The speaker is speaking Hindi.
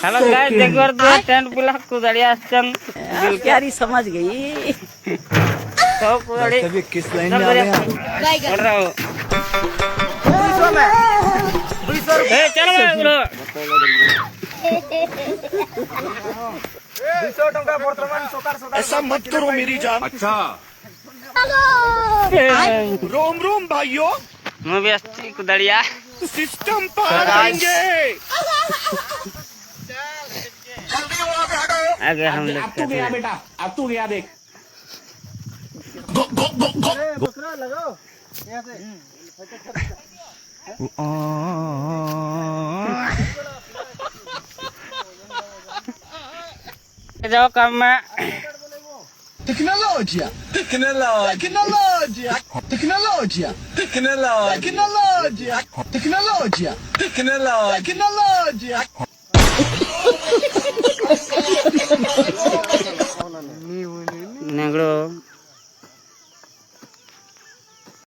हेलो गाइस देखो तो टेंट पिला कुदड़िया सन प्यारी समझ गई। तो कुदड़ी सभी किस लाइन में आ गए आप? कर रहा हूं 200 में 200 ए चल ब्रो 200 टंका वर्तमान सोकार ऐसा मत करो मेरी जान। अच्छा रोम रोम भाइयों, मैं भी अस्सी कुदड़िया सिस्टम पर आएंगे। आगे हम लोग अब तू गया बेटा, अब तू गया देख। दूसरा लगाओ यहाँ से जाओ काम में Tecnologia, tecnologia, tecnologia, tecnologia, tecnologia, tecnologia, tecnologia, tecnologia.